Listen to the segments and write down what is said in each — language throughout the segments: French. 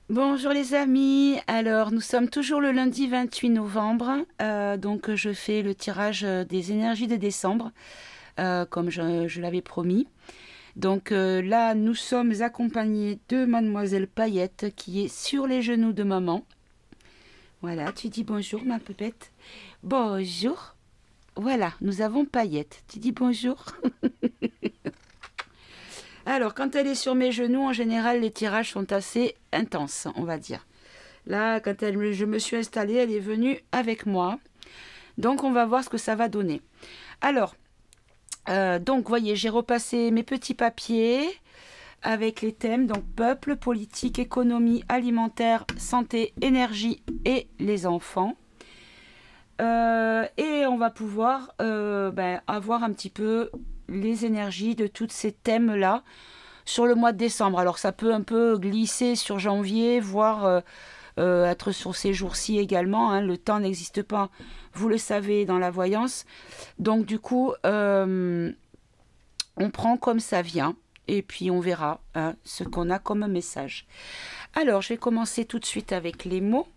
Bonjour les amis, alors nous sommes toujours le lundi 28 novembre, donc je fais le tirage des énergies de décembre, comme je l'avais promis. Donc là nous sommes accompagnés de mademoiselle Paillette qui est sur les genoux de maman. Voilà, tu dis bonjour ma pépette. Bonjour. Voilà, nous avons Paillette. Tu dis bonjour. Alors quand elle est sur mes genoux, en général les tirages sont assez intenses, on va dire. Là, je me suis installée, elle est venue avec moi. Donc, on va voir ce que ça va donner. Alors, donc, voyez, j'ai repassé mes petits papiers avec les thèmes. Donc, peuple, politique, économie, alimentaire, santé, énergie et les enfants. Et on va pouvoir avoir un petit peu les énergies de tous ces thèmes-là sur le mois de décembre. Alors, ça peut un peu glisser sur janvier, voire être sur ces jours-ci également. Hein. Le temps n'existe pas, vous le savez, dans la voyance. Donc du coup, on prend comme ça vient et puis on verra hein, ce qu'on a comme message. Alors, je vais commencer tout de suite avec les mots.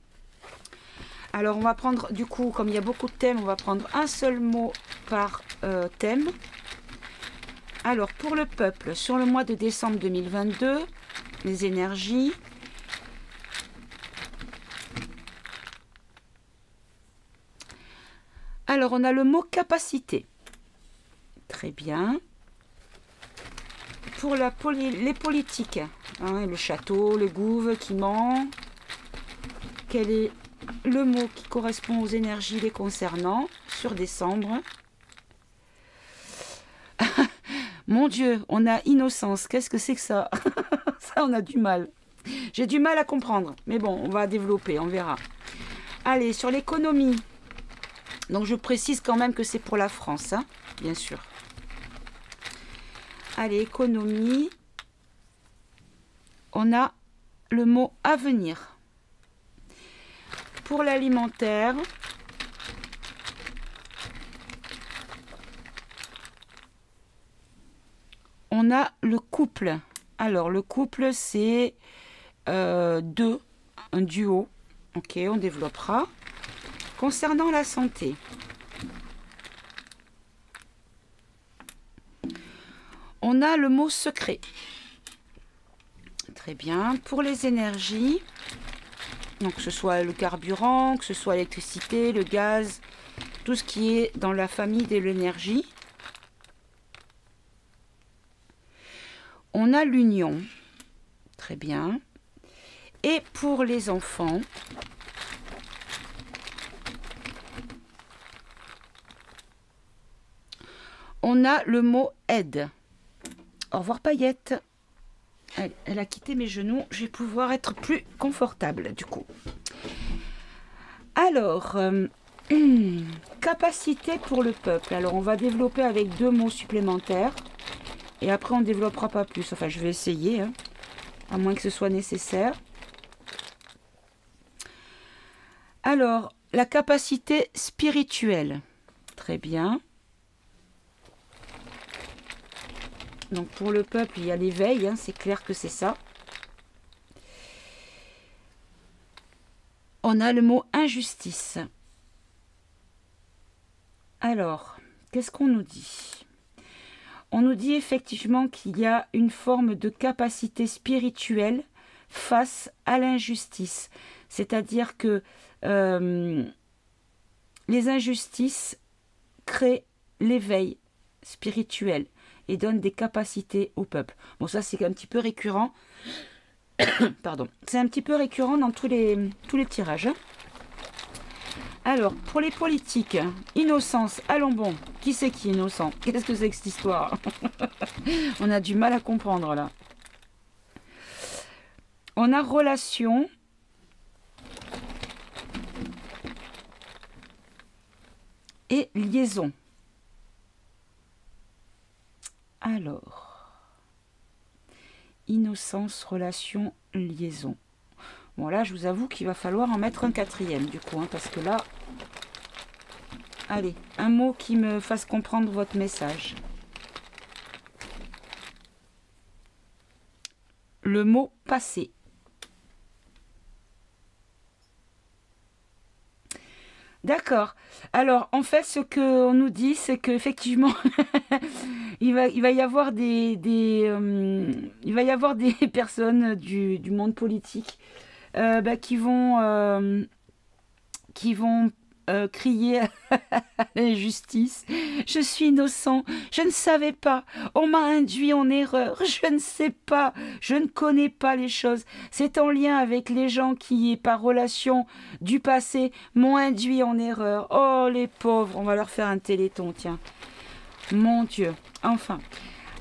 Alors, on va prendre, du coup, comme il y a beaucoup de thèmes, on va prendre un seul mot par thème. Alors, pour le peuple, sur le mois de décembre 2022, les énergies. Alors, on a le mot capacité. Très bien. Pour les politiques, hein, le château, le gouffre qui ment. Quel est le mot qui correspond aux énergies les concernant sur décembre? Mon Dieu, on a innocence. Qu'est-ce que c'est que ça? Ça, on a du mal. J'ai du mal à comprendre. Mais bon, on va développer, on verra. Allez, sur l'économie. Donc, je précise quand même que c'est pour la France, hein, bien sûr. Allez, économie. On a le mot avenir. Pour l'alimentaire, on a le couple. Alors, le couple, c'est deux, un duo. Ok, on développera. Concernant la santé, on a le mot secret. Très bien. Pour les énergies, donc que ce soit le carburant, que ce soit l'électricité, le gaz, tout ce qui est dans la famille de l'énergie. On a l'union. Très bien. Et pour les enfants, on a le mot aide. Au revoir Paillette. Elle a quitté mes genoux. Je vais pouvoir être plus confortable du coup. Alors, capacité pour le peuple. Alors, on va développer avec deux mots supplémentaires. Et après, on ne développera pas plus. Enfin, je vais essayer, hein, à moins que ce soit nécessaire. Alors, la capacité spirituelle. Très bien. Donc, pour le peuple, il y a l'éveil. Hein, c'est clair que c'est ça. On a le mot injustice. Alors, qu'est-ce qu'on nous dit? On nous dit effectivement qu'il y a une forme de capacité spirituelle face à l'injustice. C'est-à-dire que les injustices créent l'éveil spirituel et donnent des capacités au peuple. Bon, ça c'est un petit peu récurrent. Pardon. C'est un petit peu récurrent dans tous les tirages. Alors, pour les politiques, innocence, allons bon. Qui c'est qui est innocent? Qu'est-ce que c'est que cette histoire? On a du mal à comprendre là. On a relation. Et liaison. Alors, innocence, relation, liaison. Bon là, je vous avoue qu'il va falloir en mettre un quatrième du coup, hein, parce que là... Allez, un mot qui me fasse comprendre votre message. Le mot passé. D'accord. Alors, en fait, ce qu'on nous dit, c'est qu'effectivement, il va y avoir il va y avoir des personnes du monde politique bah, qui vont crier à l'injustice. Je suis innocent, je ne savais pas, on m'a induit en erreur, je ne sais pas, je ne connais pas les choses. C'est en lien avec les gens qui, par relation du passé, m'ont induit en erreur. Oh, les pauvres, on va leur faire un téléthon, tiens. Mon Dieu, enfin.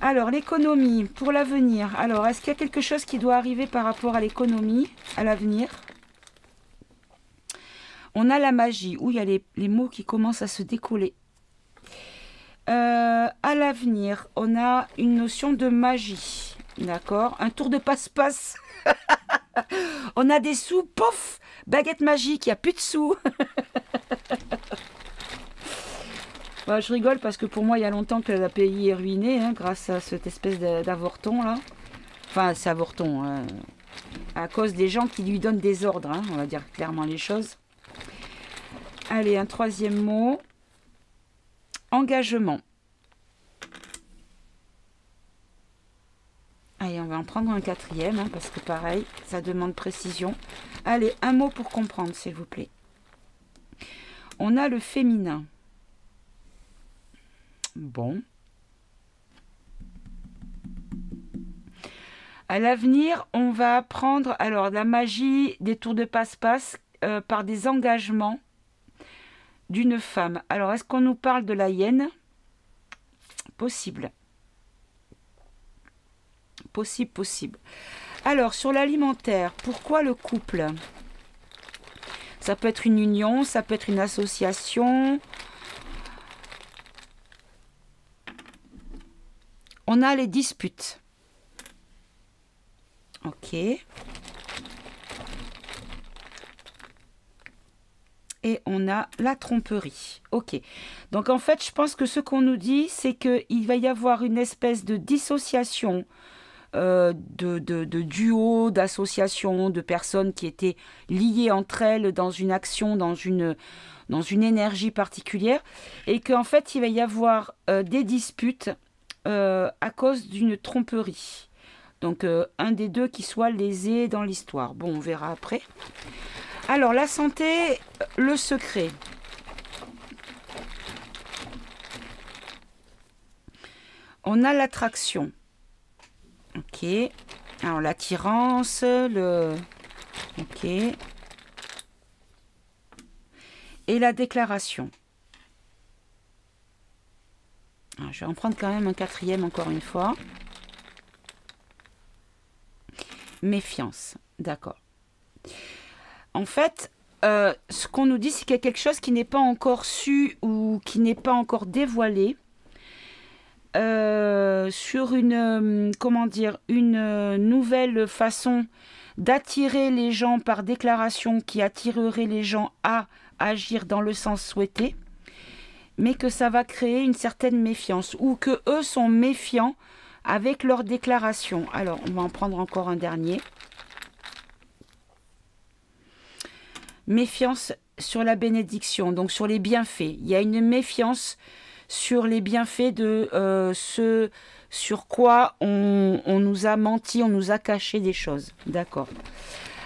Alors, l'économie, pour l'avenir. Alors, est-ce qu'il y a quelque chose qui doit arriver par rapport à l'économie, à l'avenir? On a la magie, où il y a les mots qui commencent à se décoller. À l'avenir, on a une notion de magie. D'accord? Un tour de passe-passe. On a des sous, pof! Baguette magique, il n'y a plus de sous. Bah, je rigole parce que pour moi, il y a longtemps que le pays est ruiné hein, grâce à cette espèce d'avorton là. Enfin, c'est avorton. À cause des gens qui lui donnent des ordres, hein, on va dire clairement les choses. Allez, un troisième mot. Engagement. Allez, on va en prendre un quatrième, hein, parce que pareil, ça demande précision. Allez, un mot pour comprendre, s'il vous plaît. On a le féminin. Bon. À l'avenir, on va apprendre alors la magie des tours de passe-passe par des engagements d'une femme. Alors, est-ce qu'on nous parle de la hyène? Possible. Possible, possible. Alors, sur l'alimentaire, pourquoi le couple? Ça peut être une union, ça peut être une association. On a les disputes. Ok. Et on a la tromperie. Ok. Donc en fait, je pense que ce qu'on nous dit, c'est qu'il va y avoir une espèce de dissociation de duo, d'association, de personnes qui étaient liées entre elles dans une action, dans une énergie particulière. Et qu'en fait, il va y avoir des disputes à cause d'une tromperie. Donc un des deux qui soit lésé dans l'histoire. Bon, on verra après. Alors, la santé, le secret. On a l'attraction. Ok. Alors, l'attirance, Ok. Et la déclaration. Alors, je vais en prendre quand même un quatrième encore une fois. Méfiance. D'accord. En fait, ce qu'on nous dit, c'est qu'il y a quelque chose qui n'est pas encore su ou qui n'est pas encore dévoilé sur comment dire, une nouvelle façon d'attirer les gens par déclaration qui attirerait les gens à agir dans le sens souhaité, mais que ça va créer une certaine méfiance ou que eux sont méfiants avec leurs déclarations. Alors, on va en prendre encore un dernier. Méfiance sur la bénédiction, donc sur les bienfaits. Il y a une méfiance sur les bienfaits de ce sur quoi on nous a menti, on nous a caché des choses. D'accord.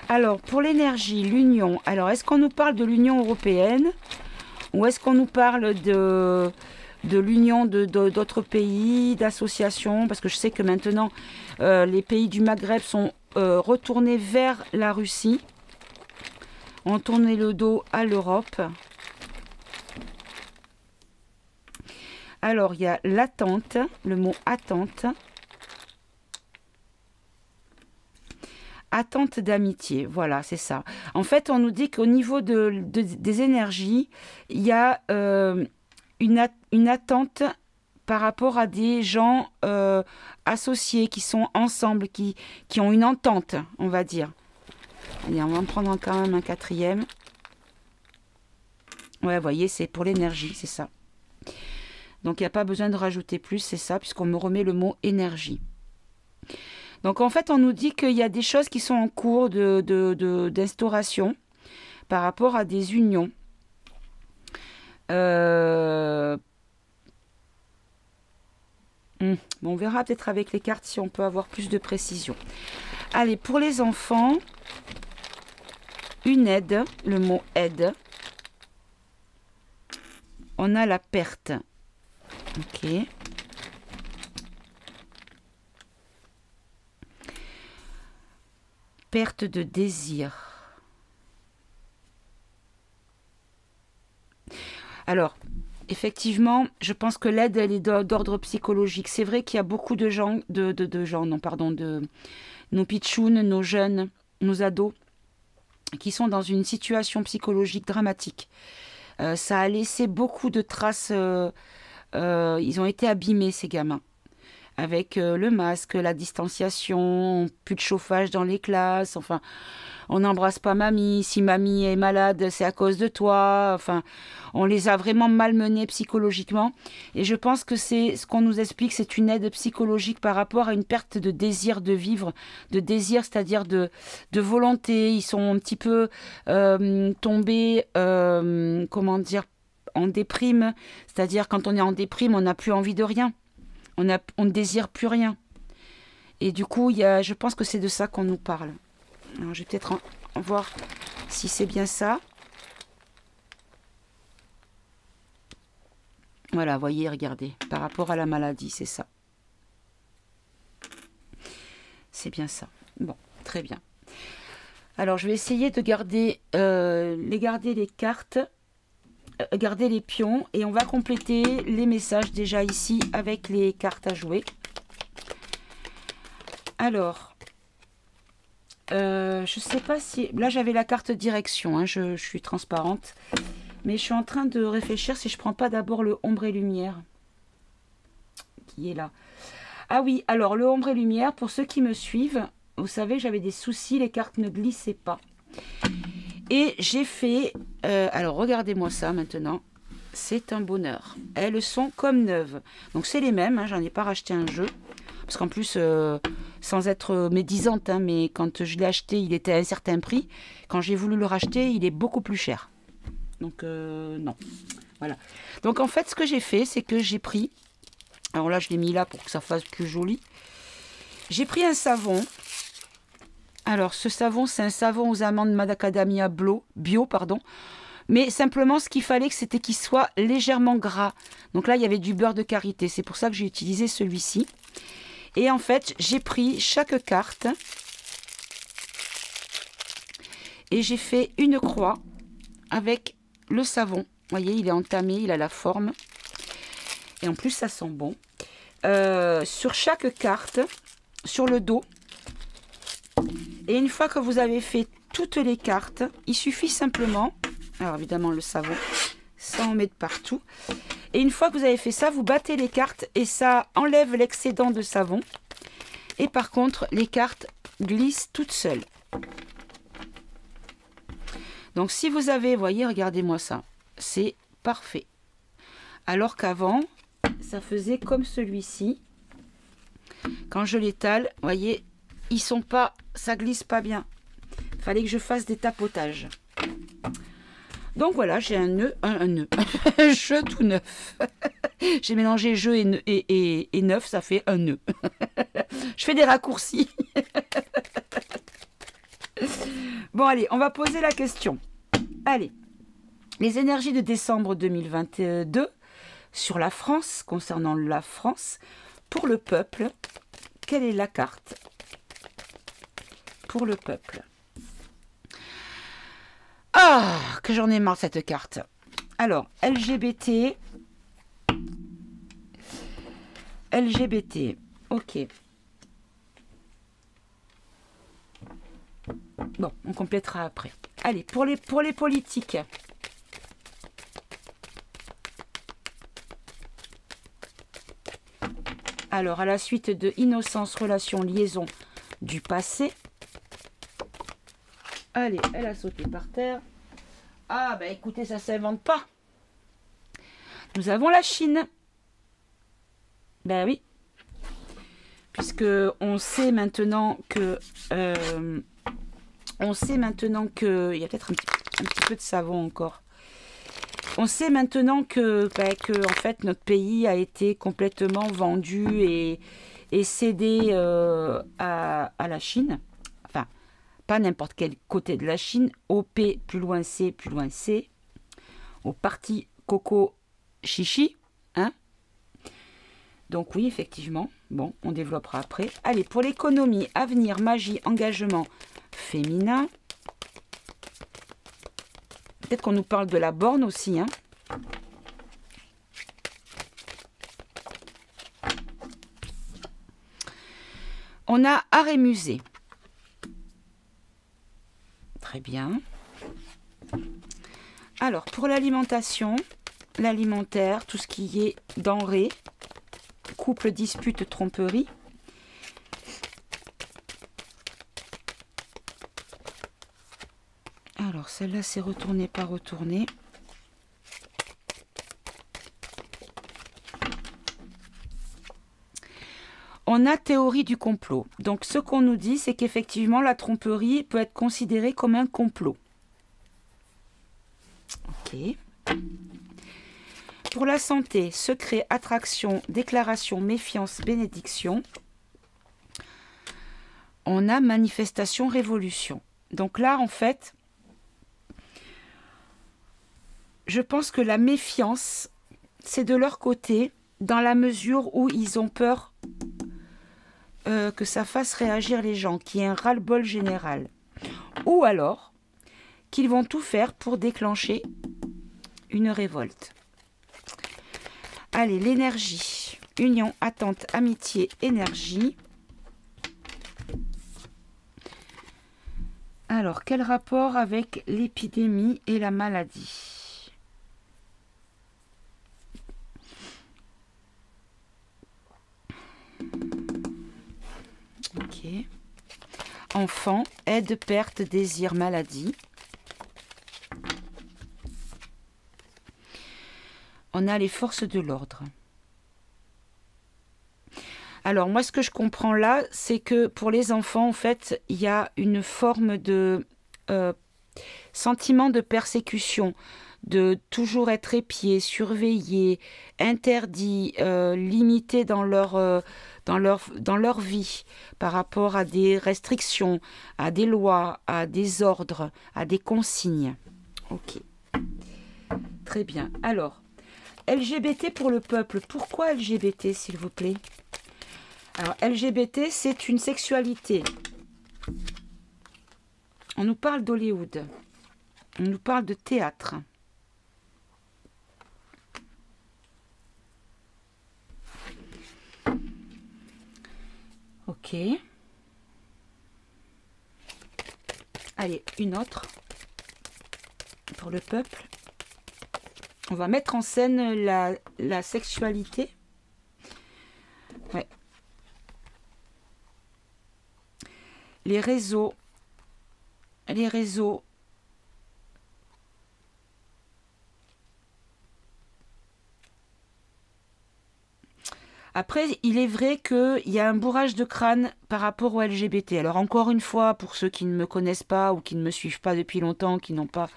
Alors, pour l'énergie, l'union. Alors, est-ce qu'on nous parle de l'Union européenne ou est-ce qu'on nous parle de l'union d'autres pays, d'associations? Parce que je sais que maintenant, les pays du Maghreb sont retournés vers la Russie. On tourne le dos à l'Europe. Alors, il y a l'attente, le mot attente. Attente d'amitié, voilà, c'est ça. En fait, on nous dit qu'au niveau des énergies, il y a une attente par rapport à des gens associés, qui sont ensemble, qui ont une entente, on va dire. Allez, on va en prendre quand même un quatrième. Ouais, vous voyez, c'est pour l'énergie, c'est ça. Donc, il n'y a pas besoin de rajouter plus, c'est ça, puisqu'on me remet le mot énergie. Donc, en fait, on nous dit qu'il y a des choses qui sont en cours d'instauration par rapport à des unions. Euh, bon, on verra peut-être avec les cartes si on peut avoir plus de précision. Allez, pour les enfants, une aide, le mot aide. On a la perte. Ok. Perte de désir. Alors, effectivement, je pense que l'aide, elle est d'ordre psychologique. C'est vrai qu'il y a beaucoup de gens, de nos pitchouns, nos jeunes, nos ados, qui sont dans une situation psychologique dramatique. Ça a laissé beaucoup de traces. Ils ont été abîmés, ces gamins. Avec le masque, la distanciation, plus de chauffage dans les classes. Enfin, on n'embrasse pas mamie. Si mamie est malade, c'est à cause de toi. Enfin, on les a vraiment malmenés psychologiquement. Et je pense que c'est ce qu'on nous explique, c'est une aide psychologique par rapport à une perte de désir de vivre, de désir, c'est-à-dire de volonté. Ils sont un petit peu tombés, comment dire, en déprime. C'est-à-dire quand on est en déprime, on n'a plus envie de rien. On ne désire plus rien. Et du coup, je pense que c'est de ça qu'on nous parle. Alors, je vais peut-être voir si c'est bien ça. Voilà, voyez, regardez. Par rapport à la maladie, c'est ça. C'est bien ça. Bon, très bien. Alors, je vais essayer de garder les cartes. Garder les pions et on va compléter les messages déjà ici avec les cartes à jouer. Alors, je sais pas si... Là, j'avais la carte direction, hein, je suis transparente. Mais je suis en train de réfléchir si je prends pas d'abord le ombre et lumière. Qui est là. Ah oui, alors le ombre et lumière, pour ceux qui me suivent, vous savez, j'avais des soucis, les cartes ne glissaient pas. Et j'ai fait... alors, regardez-moi ça maintenant. C'est un bonheur. Elles sont comme neuves. Donc, c'est les mêmes. Hein, j'en ai pas racheté un jeu. Parce qu'en plus, sans être médisante, hein, mais quand je l'ai acheté, il était à un certain prix. Quand j'ai voulu le racheter, il est beaucoup plus cher. Donc, non. Voilà. Donc, en fait, ce que j'ai fait, c'est que j'ai pris... Alors là, je l'ai mis là pour que ça fasse plus joli. J'ai pris un savon. Alors, ce savon, c'est un savon aux amandes macadamia bio, pardon. Mais simplement, ce qu'il fallait, c'était qu'il soit légèrement gras. Donc là, il y avait du beurre de karité. C'est pour ça que j'ai utilisé celui-ci. Et en fait, j'ai pris chaque carte. Et j'ai fait une croix avec le savon. Vous voyez, il est entamé, il a la forme. Et en plus, ça sent bon. Sur chaque carte, sur le dos. Et une fois que vous avez fait toutes les cartes, il suffit simplement, alors évidemment le savon, ça on met de partout. Et une fois que vous avez fait ça, vous battez les cartes et ça enlève l'excédent de savon. Et par contre, les cartes glissent toutes seules. Donc si vous avez, voyez, regardez-moi ça, c'est parfait. Alors qu'avant, ça faisait comme celui-ci. Quand je l'étale, voyez, ils sont pas, ça glisse pas bien. Fallait que je fasse des tapotages. Donc voilà, j'ai un nœud, un jeu tout neuf. J'ai mélangé jeu et neuf, ça fait un nœud. Je fais des raccourcis. Bon allez, on va poser la question. Allez, les énergies de décembre 2022 sur la France, concernant la France, pour le peuple, quelle est la carte pour le peuple? Ah, que j'en ai marre de cette carte. Alors, LGBT. LGBT, ok. Bon, on complétera après. Allez, pour les politiques. Alors, à la suite de innocence, relation, liaison du passé. Allez, elle a sauté par terre. Ah, bah écoutez, ça ne s'invente pas. Nous avons la Chine. Ben oui. Puisque on sait maintenant que... il y a peut-être un petit peu de savon encore. On sait maintenant que en fait, notre pays a été complètement vendu et cédé à la Chine. Enfin, pas n'importe quel côté de la Chine. OP, plus loin C, plus loin C. Au parti Coco Chichi. Hein? Donc oui, effectivement. Bon, on développera après. Allez, pour l'économie, avenir, magie, engagement féminin. Peut-être qu'on nous parle de la borne aussi. Hein. On a art et musée. Très bien. Alors, pour l'alimentation, l'alimentaire, tout ce qui est denrées, couple, dispute, tromperie. Alors, celle-là, c'est retourné, pas retourné. On a théorie du complot. Donc, ce qu'on nous dit, c'est qu'effectivement, la tromperie peut être considérée comme un complot. Ok. Pour la santé, secret, attraction, déclaration, méfiance, bénédiction. On a manifestation, révolution. Donc là, en fait, je pense que la méfiance, c'est de leur côté, dans la mesure où ils ont peur que ça fasse réagir les gens, qu'il y ait un ras-le-bol général. Ou alors, qu'ils vont tout faire pour déclencher une révolte. Allez, l'énergie. Union, attente, amitié, énergie. Alors, quel rapport avec l'épidémie et la maladie? Ok. Enfant, aide, perte, désir, maladie. On a les forces de l'ordre. Alors, moi, ce que je comprends là, c'est que pour les enfants, en fait, il y a une forme de sentiment de persécution, de toujours être épié, surveillé, interdit, limité dans leur vie par rapport à des restrictions, à des lois, à des ordres, à des consignes. Ok. Très bien. Alors, LGBT pour le peuple. Pourquoi LGBT, s'il vous plaît? Alors, LGBT, c'est une sexualité. On nous parle d'Hollywood. On nous parle de théâtre. Ok. Allez, une autre. Pour le peuple. On va mettre en scène la sexualité. Ouais. Les réseaux. Les réseaux. Après, il est vrai qu'il y a un bourrage de crâne par rapport au LGBT. Alors encore une fois, pour ceux qui ne me connaissent pas ou qui ne me suivent pas depuis longtemps, qui n'ont pas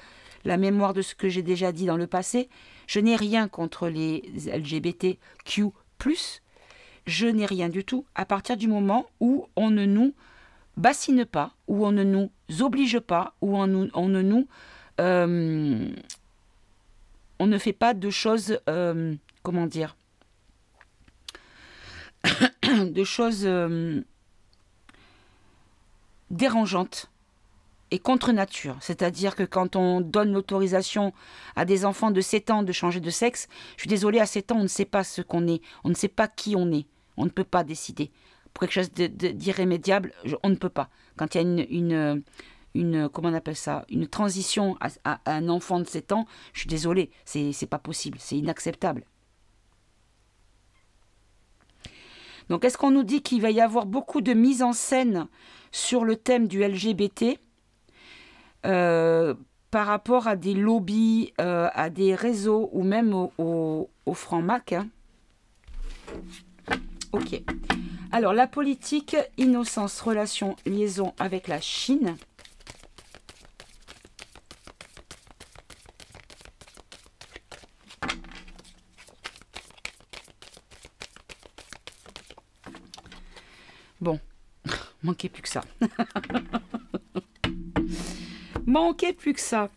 la mémoire de ce que j'ai déjà dit dans le passé, je n'ai rien contre les LGBTQ+. Je n'ai rien du tout à partir du moment où on ne nous bassine pas, où on ne nous oblige pas, où on ne fait pas de choses, comment dire, de choses dérangeantes et contre nature. C'est-à-dire que quand on donne l'autorisation à des enfants de 7 ans de changer de sexe, je suis désolée, à 7 ans, on ne sait pas ce qu'on est, on ne sait pas qui on est, on ne peut pas décider. Pour quelque chose d'irrémédiable, on ne peut pas. Quand il y a une comment on appelle ça, une transition à un enfant de 7 ans, je suis désolée, c'est pas possible, c'est inacceptable. Donc, est-ce qu'on nous dit qu'il va y avoir beaucoup de mise en scène sur le thème du LGBT par rapport à des lobbies, à des réseaux ou même au franc-mac, hein? Ok. Alors, la politique, innocence, relation, liaison avec la Chine. Bon, manquait plus que ça. Manquait plus que ça.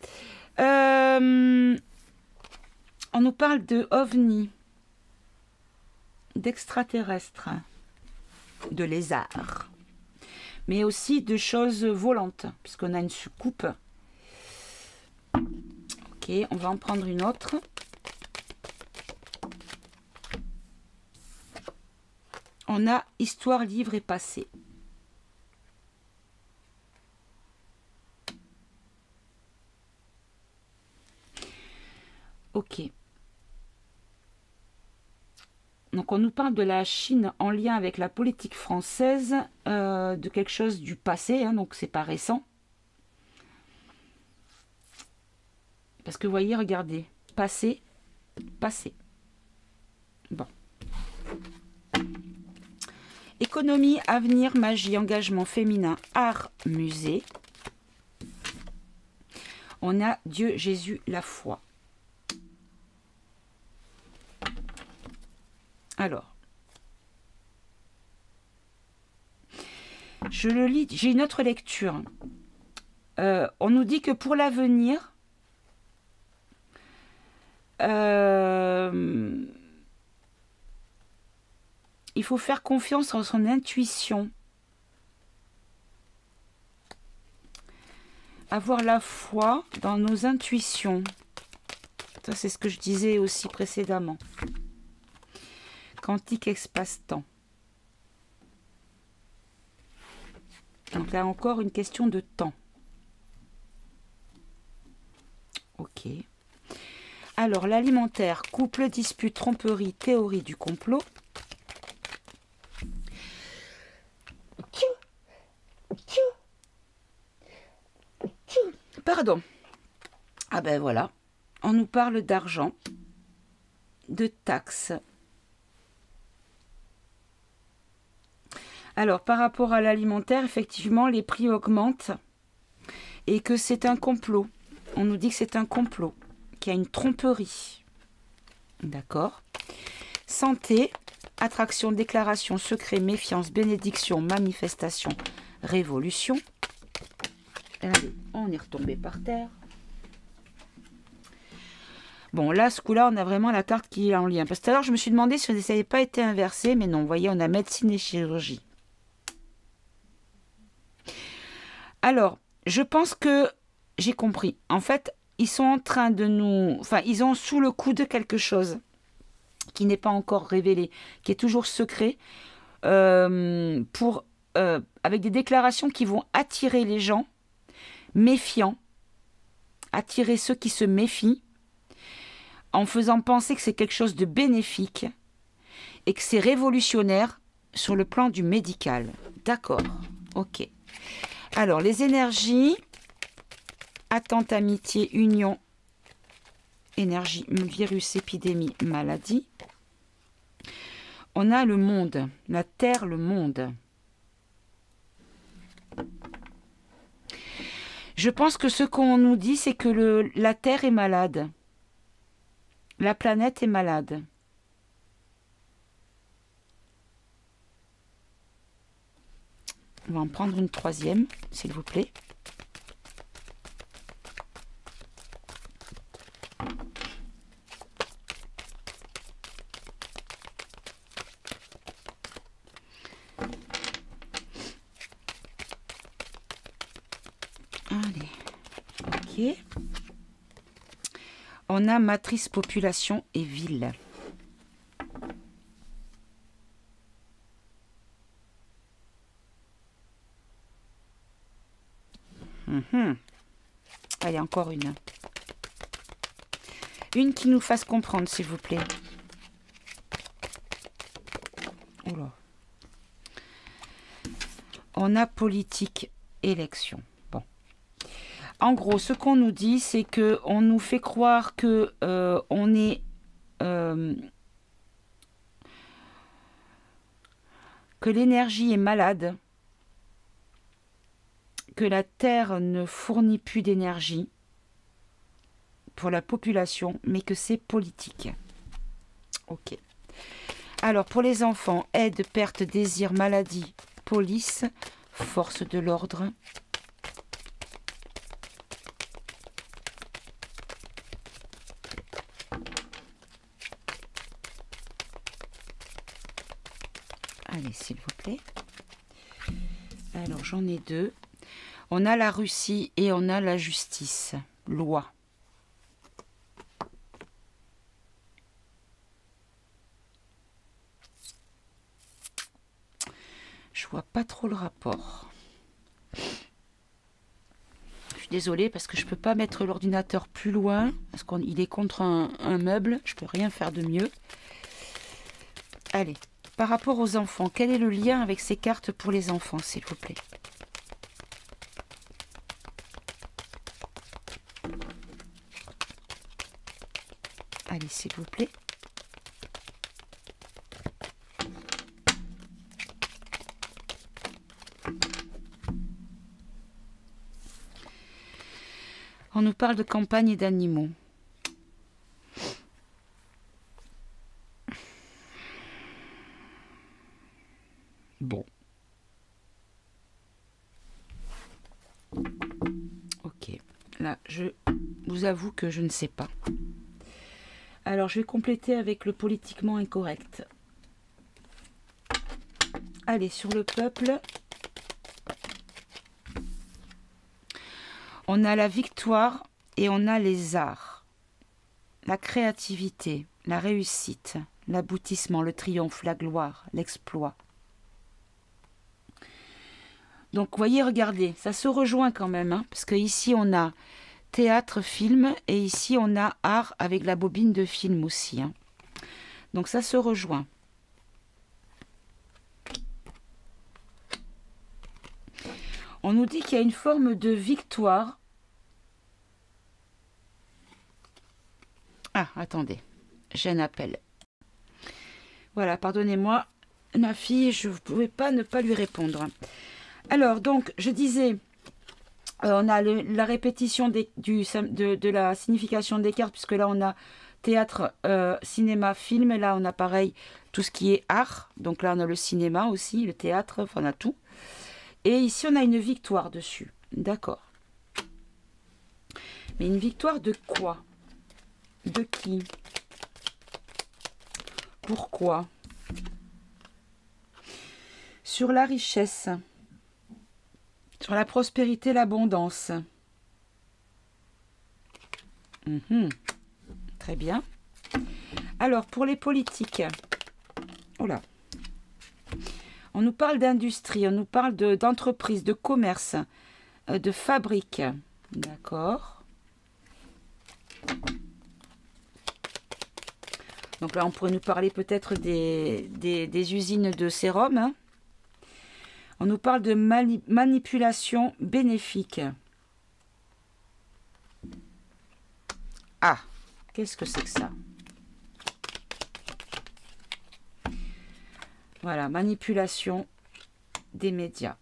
On nous parle de ovnis, d'extraterrestres, de lézards, mais aussi de choses volantes, puisqu'on a une soucoupe. Ok, on va en prendre une autre. On a histoire, livre et passé. Ok. Donc on nous parle de la Chine en lien avec la politique française, de quelque chose du passé, hein, donc c'est pas récent. Parce que vous voyez, regardez, passé, passé. Bon. Économie, avenir, magie, engagement féminin, art, musée. On a Dieu, Jésus, la foi. Alors, je le lis, j'ai une autre lecture. On nous dit que pour l'avenir, il faut faire confiance en son intuition. Avoir la foi dans nos intuitions. Ça, c'est ce que je disais aussi précédemment. Quantique espace-temps. Donc là encore une question de temps. Ok. Alors l'alimentaire, couple, dispute, tromperie, théorie du complot. Pardon. Ah ben voilà. On nous parle d'argent, de taxes. Alors, par rapport à l'alimentaire, effectivement, les prix augmentent et que c'est un complot. On nous dit que c'est un complot, qu'il y a une tromperie. D'accord. Santé, attraction, déclaration, secret, méfiance, bénédiction, manifestation, révolution. Allez, on est retombé par terre. Bon, là, ce coup-là, on a vraiment la carte qui est en lien. Parce que tout à l'heure, je me suis demandé si ça n'avait pas été inversé, mais non, vous voyez, on a médecine et chirurgie. Alors, je pense que j'ai compris. En fait, ils sont en train de nous... Enfin, ils ont sous le coup de quelque chose qui n'est pas encore révélé, qui est toujours secret, avec des déclarations qui vont attirer les gens méfiants, attirer ceux qui se méfient, en faisant penser que c'est quelque chose de bénéfique et que c'est révolutionnaire sur le plan du médical. D'accord, ok. Alors, les énergies, attente, amitié, union, énergie, virus, épidémie, maladie. On a le monde, la Terre, le monde. Je pense que ce qu'on nous dit, c'est que la Terre est malade. La planète est malade. On va en prendre une troisième, s'il vous plaît. Allez, ok. On a matrice, population et ville. Allez, encore une. Une qui nous fasse comprendre, s'il vous plaît. Oula. On a politique, élection. Bon. En gros, ce qu'on nous dit, c'est que on nous fait croire que on est... que l'énergie est malade, que la Terre ne fournit plus d'énergie pour la population, mais que c'est politique. Ok. Alors, pour les enfants, aide, perte, désir, maladie, police, force de l'ordre. Allez, s'il vous plaît. Alors, j'en ai deux. On a la Russie et on a la justice. Loi. Je vois pas trop le rapport. Je suis désolée parce que je peux pas mettre l'ordinateur plus loin. Parce qu'il est contre un meuble. Je peux rien faire de mieux. Allez. Par rapport aux enfants, quel est le lien avec ces cartes pour les enfants, s'il vous plaît? Allez, s'il vous plaît. On nous parle de campagne et d'animaux. Bon. Ok. Là, je vous avoue que je ne sais pas. Alors, je vais compléter avec le politiquement incorrect. Allez, sur le peuple. On a la victoire et on a les arts. La créativité, la réussite, l'aboutissement, le triomphe, la gloire, l'exploit. Donc, vous voyez, regardez, ça se rejoint quand même, hein, parce qu'ici, on a théâtre, film, et ici, on a art avec la bobine de film aussi. Hein. Donc, ça se rejoint. On nous dit qu'il y a une forme de victoire. Ah, attendez, j'ai un appel. Voilà, pardonnez-moi, ma fille, je ne pouvais pas ne pas lui répondre. Alors, donc, je disais, on a la répétition de la signification des cartes, puisque là, on a théâtre, cinéma, film. Et là, on a pareil, tout ce qui est art. Donc là, on a le cinéma aussi, le théâtre, enfin, on a tout. Et ici, on a une victoire dessus. D'accord. Mais une victoire de quoi? De qui? Pourquoi? Sur la richesse. Sur la prospérité, l'abondance. Très bien. Alors, pour les politiques. Oh là. On nous parle d'industrie, on nous parle d'entreprise, de commerce, de fabrique. D'accord. Donc là, on pourrait nous parler peut-être des usines de sérum. Hein. On nous parle de manipulation bénéfique. Ah, qu'est-ce que c'est que ça? Voilà, manipulation des médias.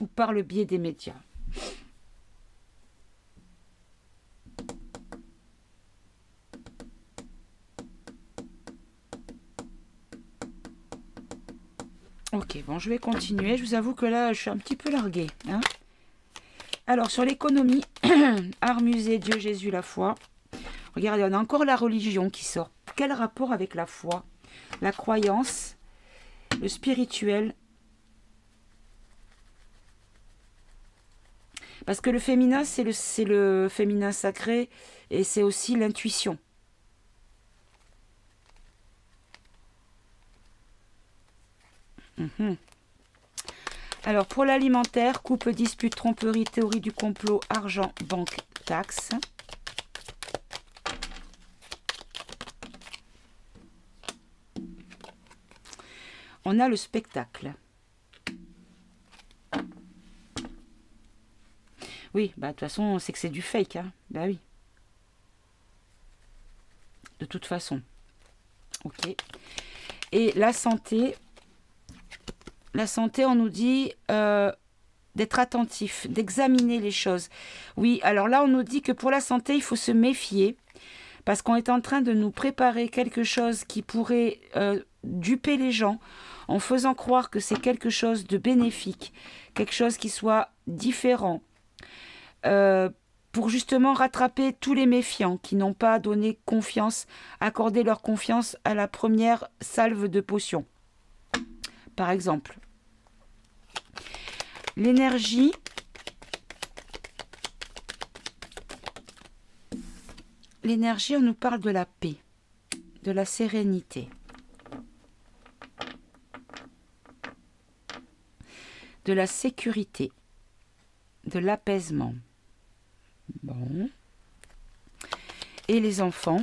Ou par le biais des médias. Ok, bon, je vais continuer. Je vous avoue que là, je suis un petit peu larguée. Hein. Alors, sur l'économie, art, musée, Dieu, Jésus, la foi. Regardez, on a encore la religion qui sort. Quel rapport avec la foi? La croyance, le spirituel. Parce que le féminin, c'est le féminin sacré et c'est aussi l'intuition. Alors, pour l'alimentaire, couple, dispute, tromperie, théorie du complot, argent, banque, taxe. On a le spectacle. Oui, bah de toute façon, c'est que c'est du fake. Hein. Bah oui. De toute façon. Ok. Et la santé. La santé, on nous dit d'être attentif, d'examiner les choses. Oui, alors là, on nous dit que pour la santé, il faut se méfier. parce qu'on est en train de nous préparer quelque chose qui pourrait duper les gens en faisant croire que c'est quelque chose de bénéfique, quelque chose qui soit différent, pour justement rattraper tous les méfiants qui n'ont pas donné confiance, accordé leur confiance à la première salve de potions. Par exemple, l'énergie, on nous parle de la paix, de la sérénité, de la sécurité, de l'apaisement. Bon. Et les enfants,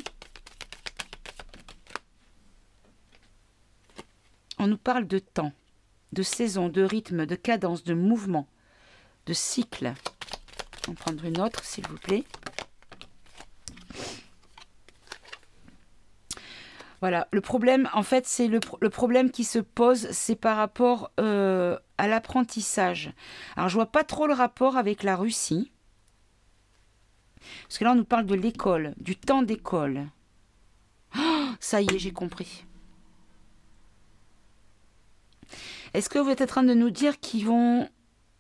on nous parle de temps, de saison, de rythme, de cadence, de mouvement, de cycle. On va prendre une autre, s'il vous plaît. Voilà, le problème, en fait, c'est le problème qui se pose, c'est par rapport à l'apprentissage. Alors, je vois pas trop le rapport avec la Russie. Parce que là, on nous parle de l'école, du temps d'école. Oh, ça y est, j'ai compris. Est-ce que vous êtes en train de nous dire qu'ils vont...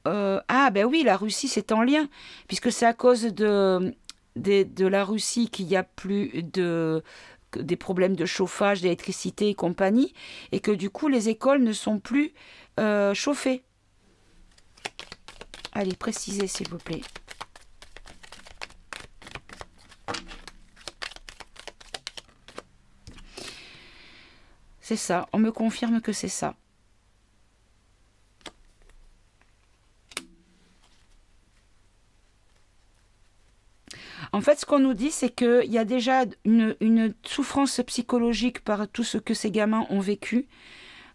Ah, ben oui, la Russie, c'est en lien. Puisque c'est à cause de la Russie qu'il n'y a plus des problèmes de chauffage, d'électricité et compagnie. Et que du coup, les écoles ne sont plus chauffées. Allez, précisez, s'il vous plaît. C'est ça, on me confirme que c'est ça. En fait, ce qu'on nous dit, c'est qu'il y a déjà une souffrance psychologique par tout ce que ces gamins ont vécu,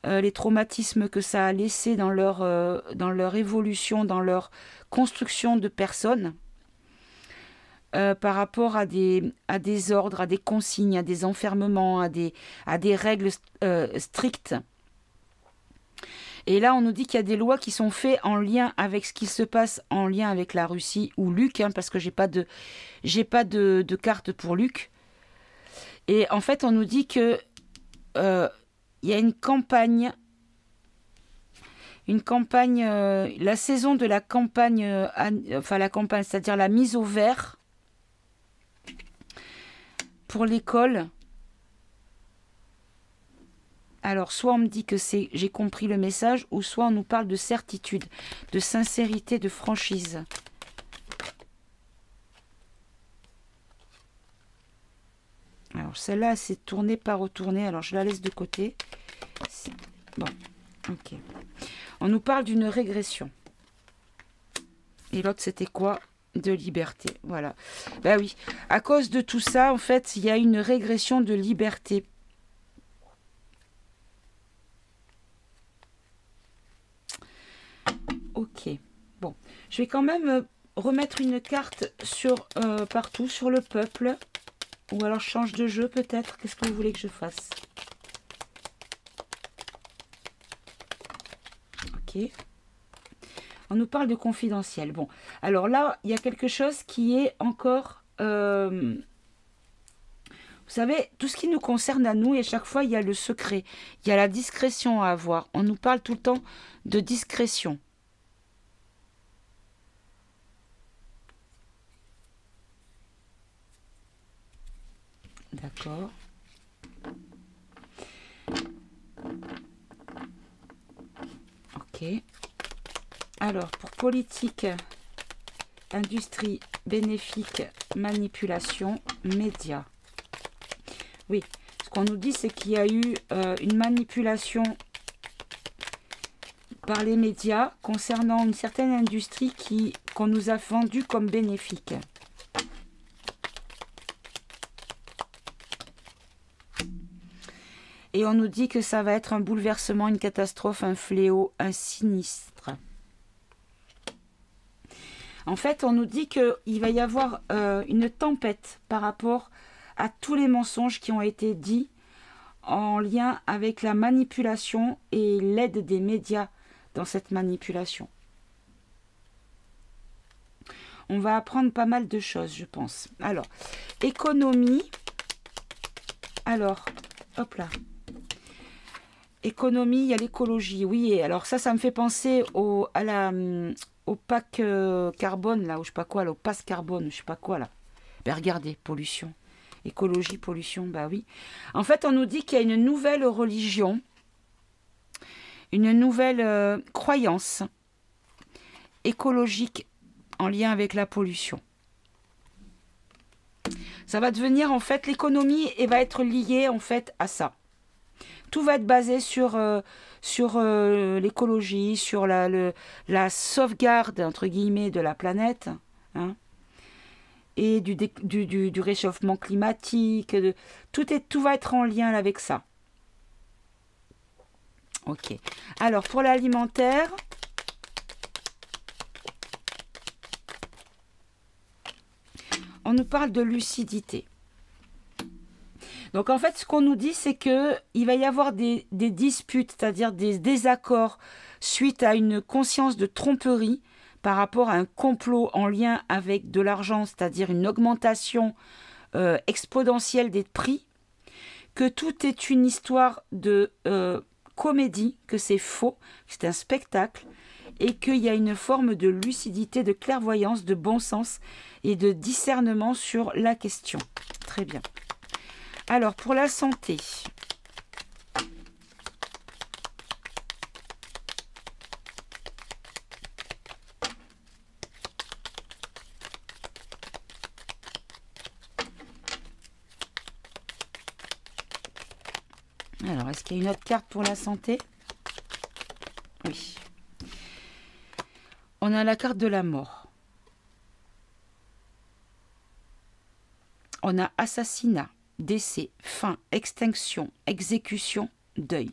les traumatismes que ça a laissé dans leur évolution, dans leur construction de personnes, par rapport à des ordres, à des consignes, à des enfermements, à des règles strictes. Et là, on nous dit qu'il y a des lois qui sont faites en lien avec ce qui se passe en lien avec la Russie ou Luc, hein, parce que j'ai pas de carte pour Luc. Et en fait, on nous dit que il y a une campagne, la saison de la campagne, la campagne, c'est-à-dire la mise au vert pour l'école. Alors, soit on me dit que j'ai compris le message, ou soit on nous parle de certitude, de sincérité, de franchise. Alors, celle-là, c'est tournée par retourner. Alors, je la laisse de côté. Bon, ok. On nous parle d'une régression. Et l'autre, c'était quoi? De liberté. Voilà. Ben oui. À cause de tout ça, en fait, il y a une régression de liberté. Ok. Bon. Je vais quand même remettre une carte partout, sur le peuple. Ou alors je change de jeu peut-être. Qu'est-ce que vous voulez que je fasse? Ok. On nous parle de confidentiel. Bon, alors là, il y a quelque chose qui est encore... vous savez, tout ce qui nous concerne à nous, et à chaque fois, il y a le secret. Il y a la discrétion à avoir. On nous parle tout le temps de discrétion. D'accord. Ok. Alors, pour politique, industrie, bénéfique, manipulation, médias. Oui, ce qu'on nous dit, c'est qu'il y a eu une manipulation par les médias concernant une certaine industrie qu'on nous a vendue comme bénéfique. Et on nous dit que ça va être un bouleversement, une catastrophe, un fléau, un sinistre. En fait, on nous dit qu'il va y avoir une tempête par rapport à tous les mensonges qui ont été dits en lien avec la manipulation et l'aide des médias dans cette manipulation. On va apprendre pas mal de choses, je pense. Alors, économie, Alors, hop là. Économie, il y a l'écologie. Oui, et alors ça me fait penser au pack carbone, là, ou je sais pas quoi, là, au pass carbone, je sais pas quoi, là. Ben regardez, pollution. Écologie, pollution, bah oui. En fait, on nous dit qu'il y a une nouvelle religion, une nouvelle croyance écologique en lien avec la pollution. Ça va devenir, en fait, l'économie et va être liée, en fait, à ça. Tout va être basé sur l'écologie, sur la sauvegarde, entre guillemets, de la planète, hein, et du réchauffement climatique. Tout va être en lien avec ça. Ok. Alors, pour l'alimentaire, on nous parle de lucidité. Donc en fait, ce qu'on nous dit, c'est qu'il va y avoir des disputes, c'est-à-dire des désaccords suite à une conscience de tromperie par rapport à un complot en lien avec de l'argent, c'est-à-dire une augmentation exponentielle des prix, que tout est une histoire de comédie, que c'est faux, que c'est un spectacle, et qu'il y a une forme de lucidité, de clairvoyance, de bon sens et de discernement sur la question. Très bien. Alors, pour la santé, alors, est-ce qu'il y a une autre carte pour la santé? Oui. On a la carte de la mort. On a assassinat, décès, fin, extinction, exécution, deuil.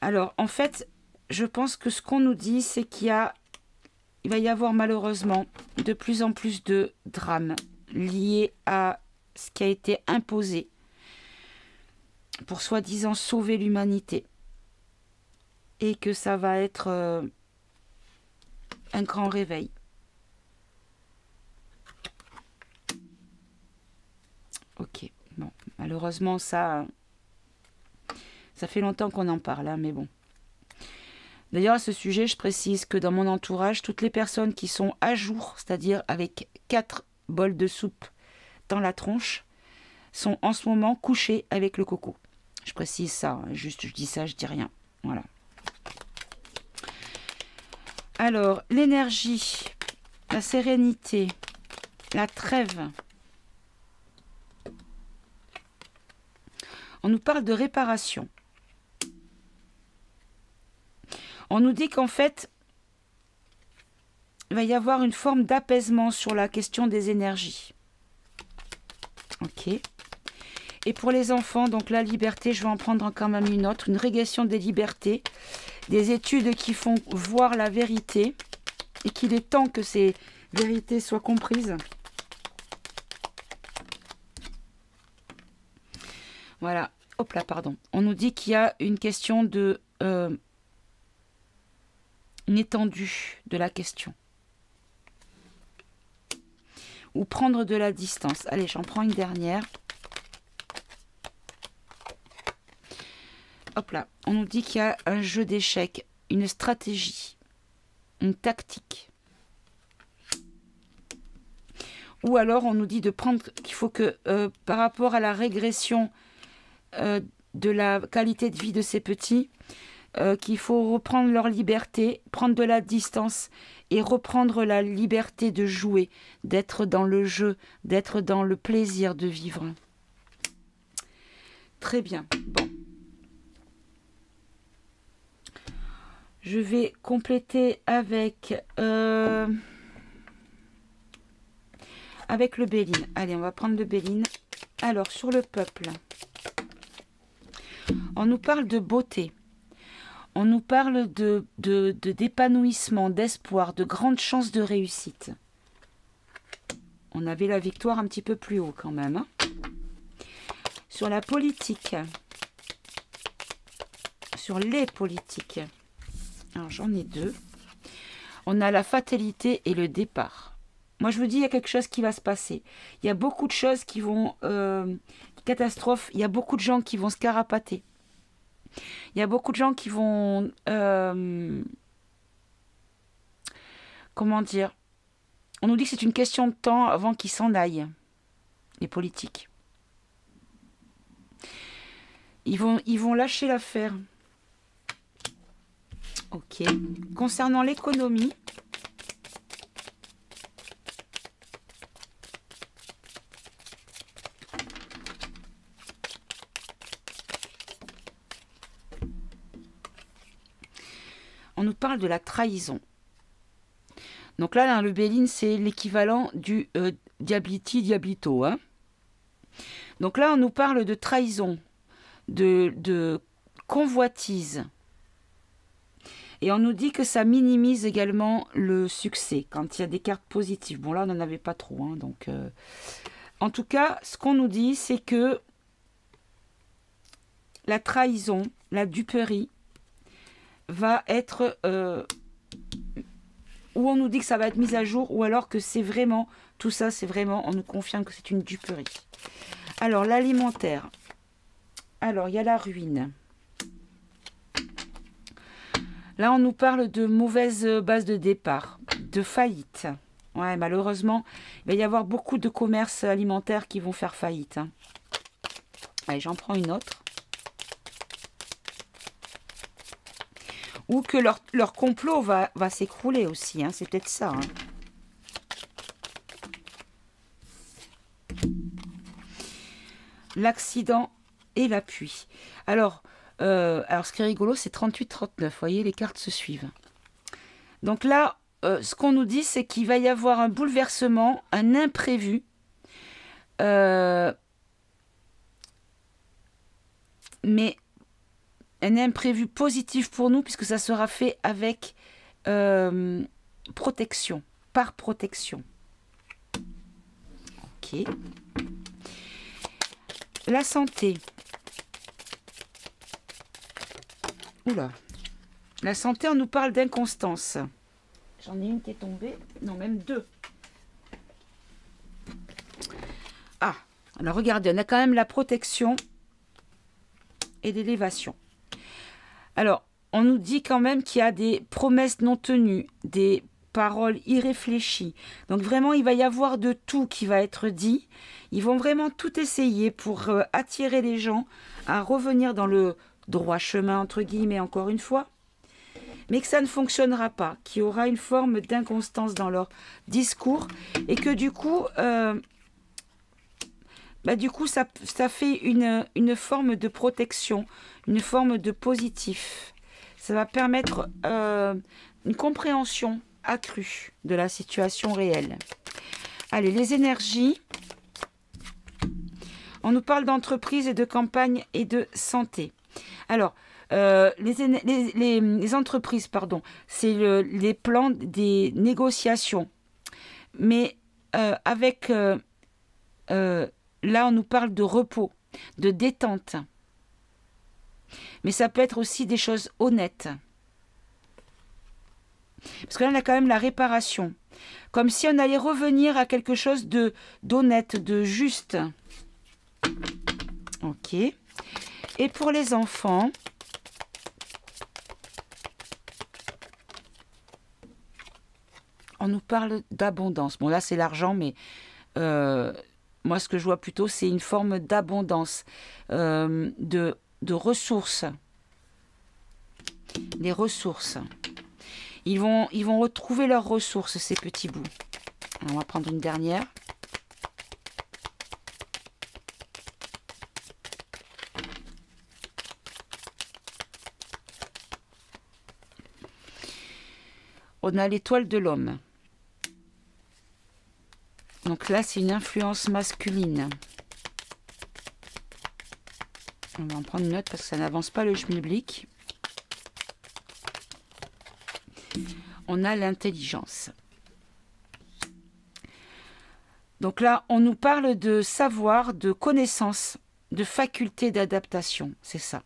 Alors, en fait, je pense que ce qu'on nous dit, c'est il va y avoir malheureusement de plus en plus de drames liés à ce qui a été imposé pour soi-disant sauver l'humanité. Et que ça va être un grand réveil. Ok, bon, malheureusement ça fait longtemps qu'on en parle, hein, mais bon. D'ailleurs, à ce sujet, je précise que dans mon entourage, toutes les personnes qui sont à jour, c'est-à-dire avec 4 bols de soupe dans la tronche, sont en ce moment couchées avec le coco. Je précise ça, hein, juste je dis ça, je dis rien. Voilà. Alors, l'énergie, la sérénité, la trêve. On nous parle de réparation. On nous dit qu'en fait, il va y avoir une forme d'apaisement sur la question des énergies. Ok. Et pour les enfants, donc la liberté, je vais en prendre quand même une autre, une régression des libertés, des études qui font voir la vérité et qu'il est temps que ces vérités soient comprises. Voilà, hop là, pardon. On nous dit qu'il y a une question de... une étendue de la question. Ou prendre de la distance. Allez, j'en prends une dernière. Hop là, on nous dit qu'il y a un jeu d'échecs, une stratégie, une tactique. Ou alors on nous dit de prendre qu'il faut que par rapport à la régression de la qualité de vie de ces petits, qu'il faut reprendre leur liberté, prendre de la distance et reprendre la liberté de jouer, d'être dans le jeu, d'être dans le plaisir de vivre. Très bien, bon. Je vais compléter avec le Béline. Allez, on va prendre le Béline. Alors, sur le peuple, on nous parle de beauté. On nous parle d'épanouissement, d'espoir, de grandes chances de réussite. On avait la victoire un petit peu plus haut quand même. Hein. Sur la politique. Sur les politiques. Alors j'en ai deux. On a la fatalité et le départ. Moi, je vous dis, il y a quelque chose qui va se passer. Il y a beaucoup de choses qui vont... catastrophe. Il y a beaucoup de gens qui vont se carapater. Il y a beaucoup de gens qui vont... comment dire? On nous dit que c'est une question de temps avant qu'ils s'en aillent, les politiques. Ils vont lâcher l'affaire. Ok. Concernant l'économie, on nous parle de la trahison. Donc là, le Béline, c'est l'équivalent du Diabliti Diablito. Hein. Donc là, on nous parle de trahison, de convoitise. Et on nous dit que ça minimise également le succès quand il y a des cartes positives. Bon, là, on n'en avait pas trop. Hein, donc, en tout cas, ce qu'on nous dit, c'est que la trahison, la duperie, va être... ou on nous dit que ça va être mis à jour, ou alors que c'est vraiment... Tout ça, c'est vraiment... On nous confirme que c'est une duperie. Alors, l'alimentaire. Alors, il y a la ruine. Là, on nous parle de mauvaise base de départ, de faillite. Ouais, malheureusement, il va y avoir beaucoup de commerces alimentaires qui vont faire faillite. Hein. Allez, j'en prends une autre. Ou que leur complot va s'écrouler aussi. Hein. C'est peut-être ça. Hein. L'accident et l'appui. Alors, ce qui est rigolo, c'est 38-39. Vous voyez, les cartes se suivent. Donc là, ce qu'on nous dit, c'est qu'il va y avoir un bouleversement, un imprévu. Mais un imprévu positif pour nous, puisque ça sera fait avec protection, par protection. Ok. La santé. Oula. La santé, on nous parle d'inconstance. J'en ai une qui est tombée. Non, même deux. Ah, alors regardez, on a quand même la protection et l'élévation. Alors, on nous dit quand même qu'il y a des promesses non tenues, des paroles irréfléchies. Donc vraiment, il va y avoir de tout qui va être dit. Ils vont vraiment tout essayer pour attirer les gens à revenir dans le droit chemin, entre guillemets, encore une fois. Mais que ça ne fonctionnera pas, qu'il y aura une forme d'inconstance dans leur discours et que du coup, ça fait une forme de protection, une forme de positif. Ça va permettre une compréhension accrue de la situation réelle. Allez, les énergies. On nous parle d'entreprise et de campagne et de santé. Alors, les entreprises, pardon, c'est les plans des négociations. Mais avec... là, on nous parle de repos, de détente. Mais ça peut être aussi des choses honnêtes. Parce que là, on a quand même la réparation. Comme si on allait revenir à quelque chose d'honnête, de juste. Ok. Et pour les enfants, on nous parle d'abondance. Bon, là, c'est l'argent, mais moi, ce que je vois plutôt, c'est une forme d'abondance, de ressources. Les ressources. Ils vont retrouver leurs ressources, ces petits bouts. Alors, on va prendre une dernière. On a l'étoile de l'homme. Donc là, c'est une influence masculine. On va en prendre une note parce que ça n'avance pas le schmilblick. On a l'intelligence. Donc là, on nous parle de savoir, de connaissance, de faculté d'adaptation. C'est ça.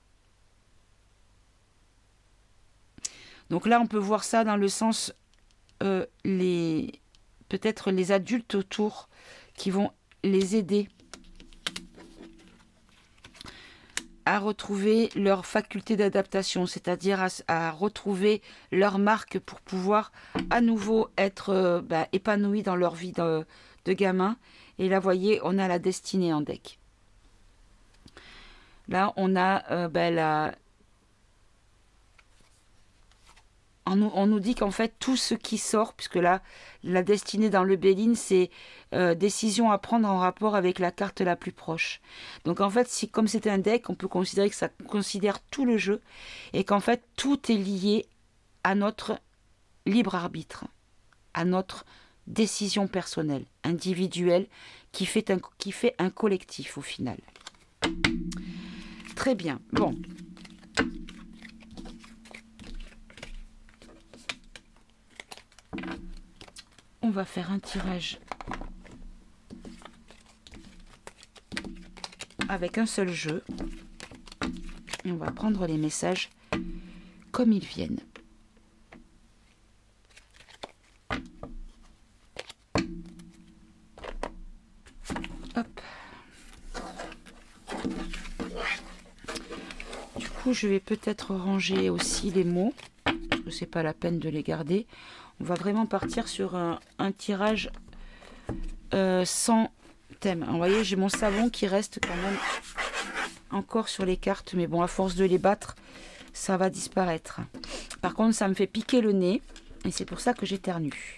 Donc là, on peut voir ça dans le sens les peut-être les adultes autour qui vont les aider à retrouver leur faculté d'adaptation, c'est-à-dire à retrouver leur marque pour pouvoir à nouveau être épanouis dans leur vie de gamin. Et là, vous voyez, on a la destinée en deck. Là, on a on nous dit qu'en fait, tout ce qui sort, puisque là, la destinée dans le Béline, c'est décision à prendre en rapport avec la carte la plus proche. Donc en fait, comme c'est un deck, on peut considérer que ça considère tout le jeu et qu'en fait, tout est lié à notre libre arbitre, à notre décision personnelle, individuelle, qui fait un collectif au final. Très bien. Bon. On va faire un tirage avec un seul jeu. Et on va prendre les messages comme ils viennent. Hop. Du coup, je vais peut-être ranger aussi les mots, parce que c'est pas la peine de les garder. On va vraiment partir sur un tirage sans thème. Vous voyez, j'ai mon savon qui reste quand même encore sur les cartes. Mais bon, à force de les battre, ça va disparaître. Par contre, ça me fait piquer le nez. Et c'est pour ça que j'éternue.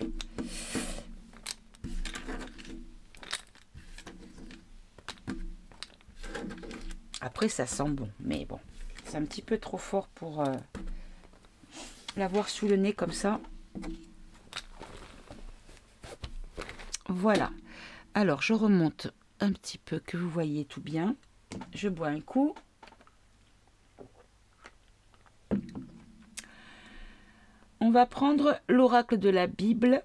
Après, ça sent bon. Mais bon, c'est un petit peu trop fort pour l'avoir sous le nez comme ça. Voilà. Alors, je remonte un petit peu, que vous voyez tout bien. Je bois un coup. On va prendre l'oracle de la Bible.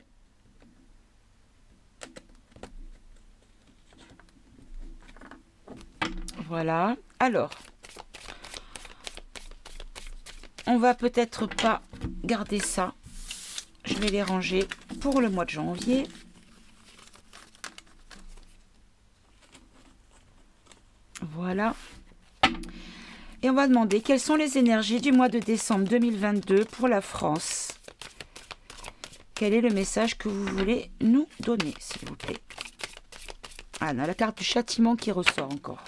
Voilà. Alors, on va peut-être pas garder ça. Je vais les ranger pour le mois de janvier. Voilà. Et on va demander quelles sont les énergies du mois de décembre 2022 pour la France. Quel est le message que vous voulez nous donner, s'il vous plaît? Ah, on a la carte du châtiment qui ressort encore.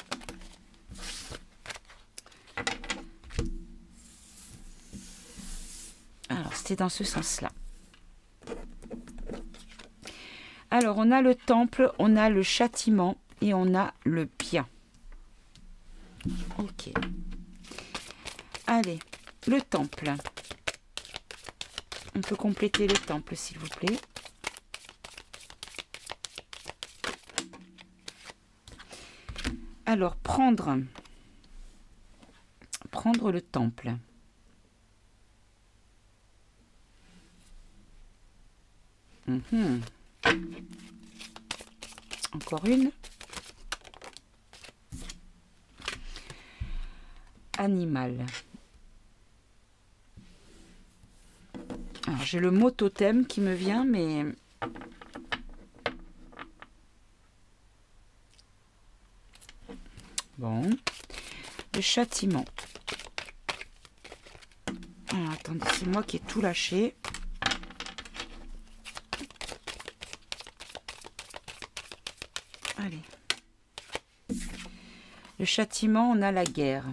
Alors, c'était dans ce sens-là. Alors, on a le temple, on a le châtiment et on a le bien. Ok. Allez, le temple. On peut compléter le temple, s'il vous plaît. Alors, prendre le temple. Encore une. Animal. Alors, j'ai le mot totem qui me vient, mais... Bon. Le châtiment. Alors, attendez, c'est moi qui ai tout lâché. Allez. Le châtiment, on a la guerre.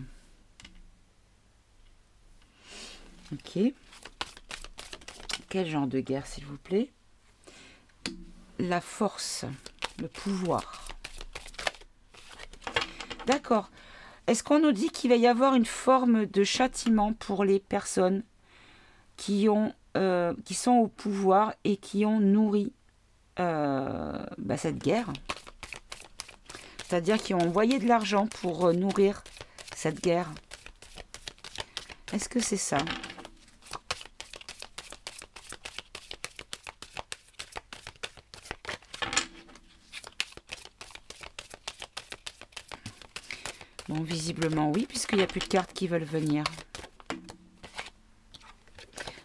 Ok. Quel genre de guerre, s'il vous plaît? La force, le pouvoir. D'accord. Est-ce qu'on nous dit qu'il va y avoir une forme de châtiment pour les personnes qui sont au pouvoir et qui ont nourri cette guerre? C'est-à-dire qui ont envoyé de l'argent pour nourrir cette guerre. Est-ce que c'est ça? Bon, visiblement oui, puisqu'il n'y a plus de cartes qui veulent venir.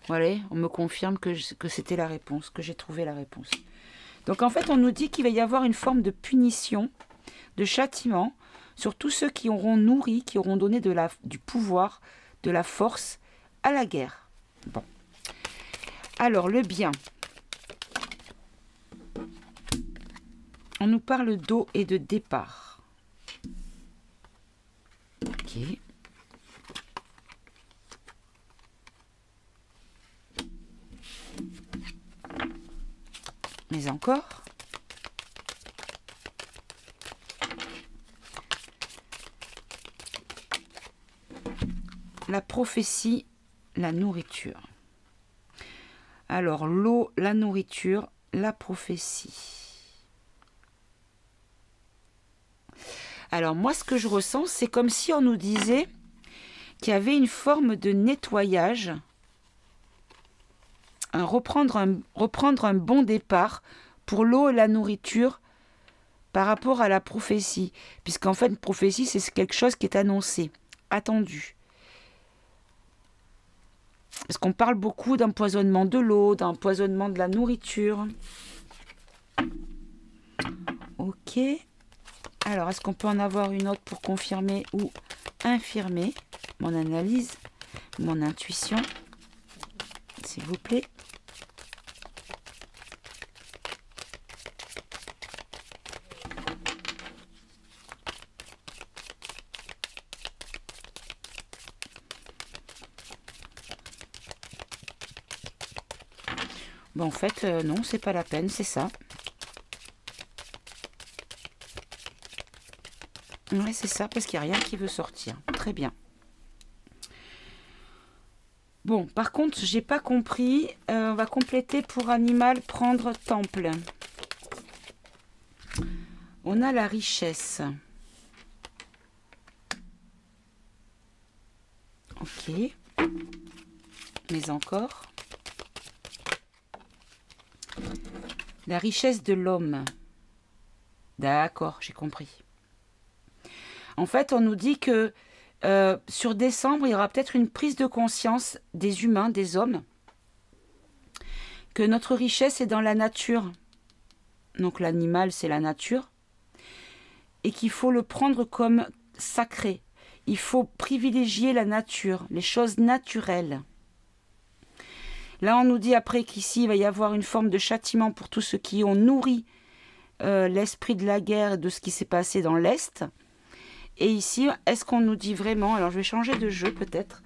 Voilà, on me confirme que c'était la réponse, que j'ai trouvé la réponse. Donc en fait, on nous dit qu'il va y avoir une forme de punition, de châtiment, sur tous ceux qui auront nourri, qui auront donné du pouvoir, de la force à la guerre. Bon. Alors, le bien. On nous parle d'eau et de départ. Ok. Mais encore. La prophétie, la nourriture. Alors, l'eau, la nourriture, la prophétie. Alors, moi, ce que je ressens, c'est comme si on nous disait qu'il y avait une forme de nettoyage, reprendre un bon départ pour l'eau et la nourriture par rapport à la prophétie. Puisqu'en fait, une prophétie, c'est quelque chose qui est annoncé, attendu. Parce qu'on parle beaucoup d'empoisonnement de l'eau, d'empoisonnement de la nourriture. Ok. Alors, est-ce qu'on peut en avoir une autre pour confirmer ou infirmer mon analyse, mon intuition, s'il vous plaît? Bon, en fait, non, c'est pas la peine, c'est ça. Oui, c'est ça, parce qu'il n'y a rien qui veut sortir. Très bien. Bon, par contre, j'ai pas compris. On va compléter pour animal, prendre temple. On a la richesse. Ok. Mais encore. La richesse de l'homme. D'accord, j'ai compris. En fait, on nous dit que sur décembre, il y aura peut-être une prise de conscience des humains, des hommes, que notre richesse est dans la nature. Donc l'animal, c'est la nature. Et qu'il faut le prendre comme sacré. Il faut privilégier la nature, les choses naturelles. Là, on nous dit après qu'ici, il va y avoir une forme de châtiment pour tous ceux qui ont nourri l'esprit de la guerre et de ce qui s'est passé dans l'Est. Et ici, est-ce qu'on nous dit vraiment, alors je vais changer de jeu peut-être,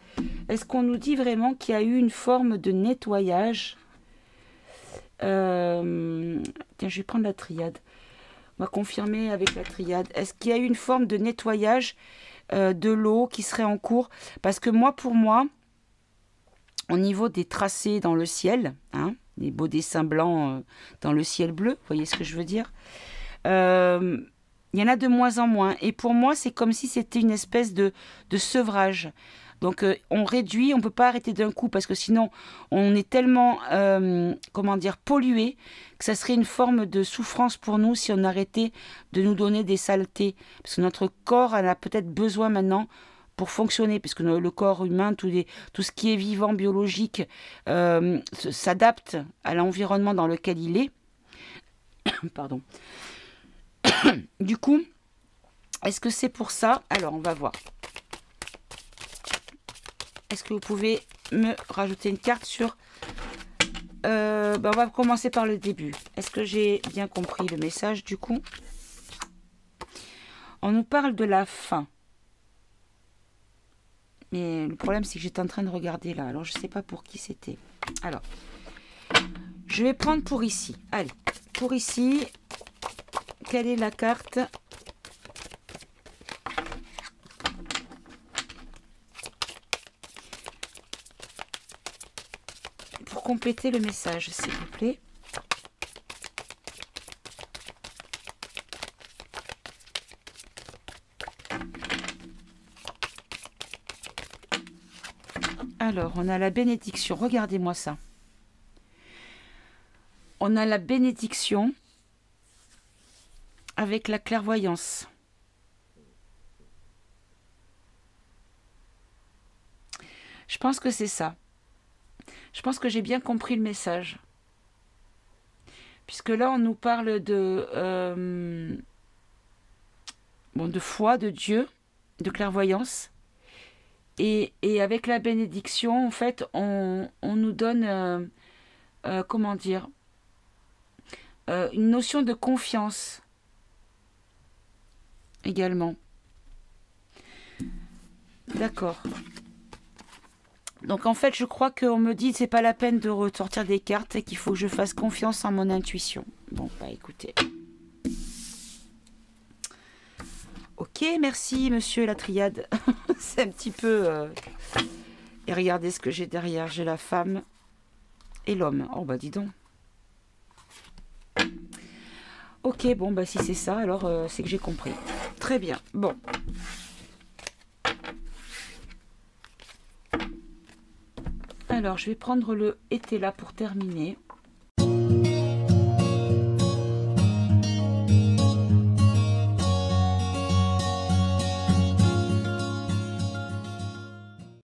est-ce qu'on nous dit vraiment qu'il y a eu une forme de nettoyage? Tiens, je vais prendre la triade. On va confirmer avec la triade. Est-ce qu'il y a eu une forme de nettoyage de l'eau qui serait en cours? Parce que moi, pour moi, au niveau des tracés dans le ciel, hein, les beaux dessins blancs dans le ciel bleu, vous voyez ce que je veux dire? Il y en a de moins en moins. Et pour moi, c'est comme si c'était une espèce de sevrage. Donc, on réduit, on ne peut pas arrêter d'un coup parce que sinon, on est tellement, comment dire, pollué que ça serait une forme de souffrance pour nous si on arrêtait de nous donner des saletés. Parce que notre corps en a peut-être besoin maintenant pour fonctionner, puisque le corps humain, tout ce qui est vivant, biologique, s'adapte à l'environnement dans lequel il est. Pardon. Du coup, est-ce que c'est pour ça? Alors, on va voir. Est-ce que vous pouvez me rajouter une carte sur... on va commencer par le début. Est-ce que j'ai bien compris le message du coup? On nous parle de la fin. Mais le problème, c'est que j'étais en train de regarder là. Alors, je ne sais pas pour qui c'était. Alors, je vais prendre pour ici. Allez, pour ici... Quelle est la carte? Pour compléter le message, s'il vous plaît. Alors, on a la bénédiction. Regardez-moi ça. On a la bénédiction avec la clairvoyance. Je pense que c'est ça. Je pense que j'ai bien compris le message. puisque là, on nous parle bon, de foi, de Dieu, de clairvoyance. Et avec la bénédiction, en fait, on nous donne, comment dire, une notion de confiance également. D'accord. Donc en fait, je crois qu'on me dit que c'est pas la peine de ressortir des cartes et qu'il faut que je fasse confiance en mon intuition. Bon, bah écoutez. Ok, merci monsieur la triade. C'est un petit peu... Et regardez ce que j'ai derrière. J'ai la femme et l'homme. Oh bah dis donc. Ok, bon bah si c'est ça, alors c'est que j'ai compris. Très bien, bon. Alors, je vais prendre le été là pour terminer.